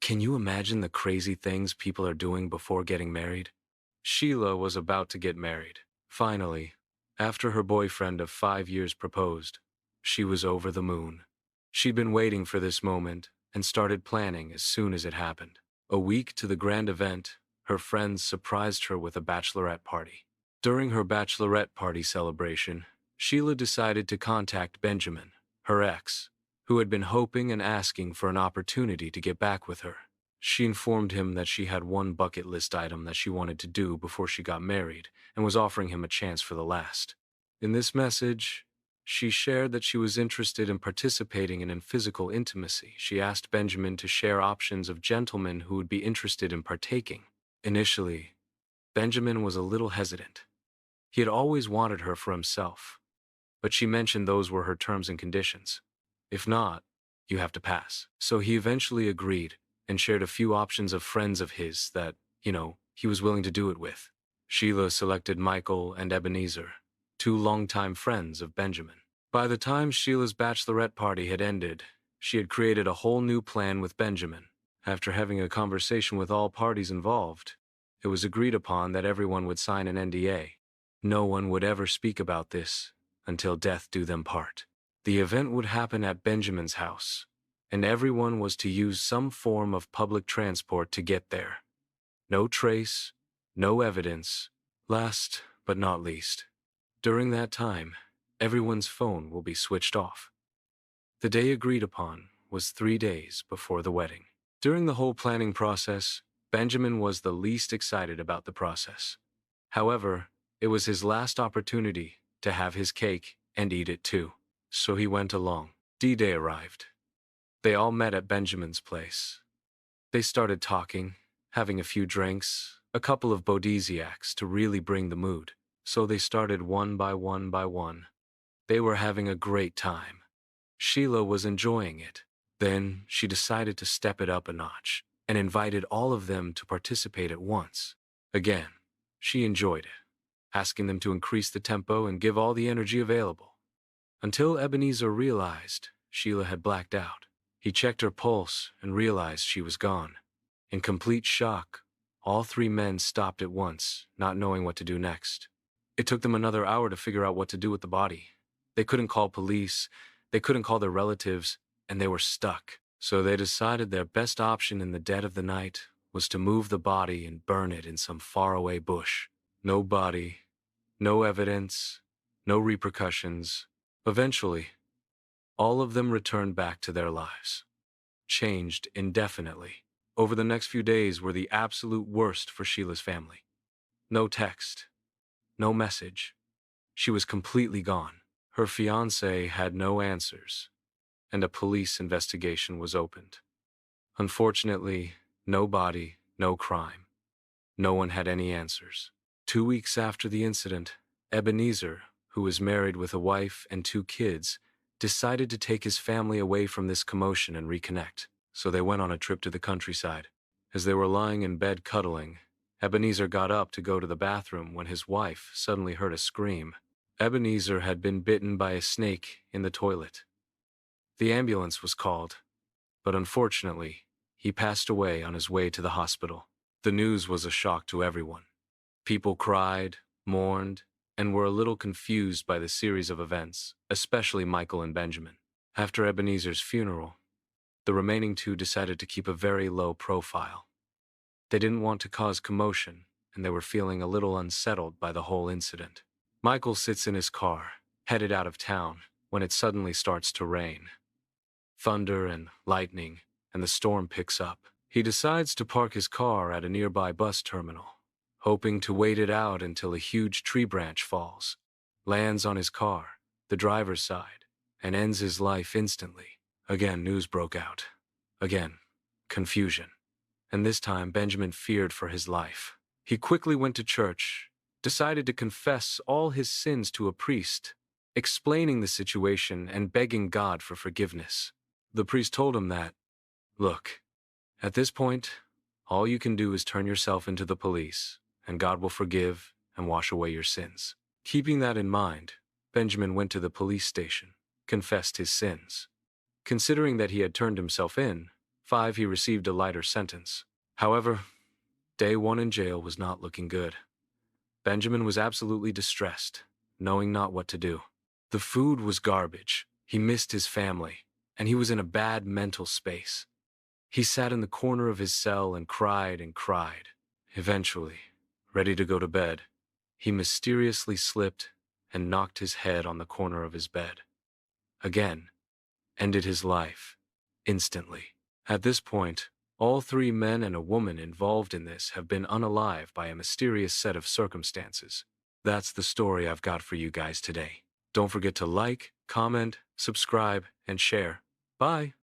Can you imagine the crazy things people are doing before getting married? Sheila was about to get married. Finally, after her boyfriend of 5 years proposed, she was over the moon. She'd been waiting for this moment and started planning as soon as it happened. A week to the grand event, her friends surprised her with a bachelorette party. During her bachelorette party celebration, Sheila decided to contact Benjamin, her ex, who had been hoping and asking for an opportunity to get back with her. She informed him that she had one bucket list item that she wanted to do before she got married and was offering him a chance for the last. In this message, she shared that she was interested in participating in physical intimacy. She asked Benjamin to share options of gentlemen who would be interested in partaking. Initially, Benjamin was a little hesitant. He had always wanted her for himself, but she mentioned those were her terms and conditions. If not, you have to pass. So he eventually agreed and shared a few options of friends of his that, he was willing to do it with. Sheila selected Michael and Ebenezer, two longtime friends of Benjamin. By the time Sheila's bachelorette party had ended, she had created a whole new plan with Benjamin. After having a conversation with all parties involved, it was agreed upon that everyone would sign an NDA. No one would ever speak about this until death do them part. The event would happen at Benjamin's house, and everyone was to use some form of public transport to get there. No trace, no evidence. Last but not least, during that time, everyone's phone will be switched off. The day agreed upon was 3 days before the wedding. During the whole planning process, Benjamin was the least excited about the process. However, it was his last opportunity to have his cake and eat it too. So he went along. D-Day arrived. They all met at Benjamin's place. They started talking, having a few drinks, a couple of bodisiacs to really bring the mood. So they started one by one by one. They were having a great time. Sheila was enjoying it. Then she decided to step it up a notch and invited all of them to participate at once. Again, she enjoyed it, asking them to increase the tempo and give all the energy available. Until Ebenezer realized Sheila had blacked out. He checked her pulse and realized she was gone. In complete shock, all three men stopped at once, not knowing what to do next. It took them another hour to figure out what to do with the body. They couldn't call police, they couldn't call their relatives, and they were stuck. So they decided their best option in the dead of the night was to move the body and burn it in some faraway bush. No body, no evidence, no repercussions. Eventually, all of them returned back to their lives, changed indefinitely. Over the next few days were the absolute worst for Sheila's family. No text, no message. She was completely gone. Her fiancé had no answers, and a police investigation was opened. Unfortunately, no body, no crime. No one had any answers. 2 weeks after the incident, Ebenezer, who was married with a wife and 2 kids, decided to take his family away from this commotion and reconnect. So they went on a trip to the countryside. As they were lying in bed cuddling, Ebenezer got up to go to the bathroom when his wife suddenly heard a scream. Ebenezer had been bitten by a snake in the toilet. The ambulance was called, but unfortunately, he passed away on his way to the hospital. The news was a shock to everyone. People cried, mourned, and were a little confused by the series of events, especially Michael and Benjamin. After Ebenezer's funeral, the remaining two decided to keep a very low profile. They didn't want to cause commotion, and they were feeling a little unsettled by the whole incident. Michael sits in his car, headed out of town, when it suddenly starts to rain. Thunder and lightning, and the storm picks up. He decides to park his car at a nearby bus terminal, hoping to wait it out until a huge tree branch falls, lands on his car, the driver's side, and ends his life instantly. Again, news broke out. Again, confusion. And this time, Benjamin feared for his life. He quickly went to church, decided to confess all his sins to a priest, explaining the situation and begging God for forgiveness. The priest told him that, "Look, at this point, all you can do is turn yourself into the police, and God will forgive and wash away your sins." Keeping that in mind, Benjamin went to the police station, confessed his sins. Considering that he had turned himself in, 5, he received a lighter sentence. However, day 1 in jail was not looking good. Benjamin was absolutely distressed, knowing not what to do. The food was garbage, he missed his family, and he was in a bad mental space. He sat in the corner of his cell and cried and cried. Eventually, ready to go to bed, he mysteriously slipped and knocked his head on the corner of his bed. Again, ended his life, instantly. At this point, all 3 men and a woman involved in this have been unalived by a mysterious set of circumstances. That's the story I've got for you guys today. Don't forget to like, comment, subscribe, and share. Bye!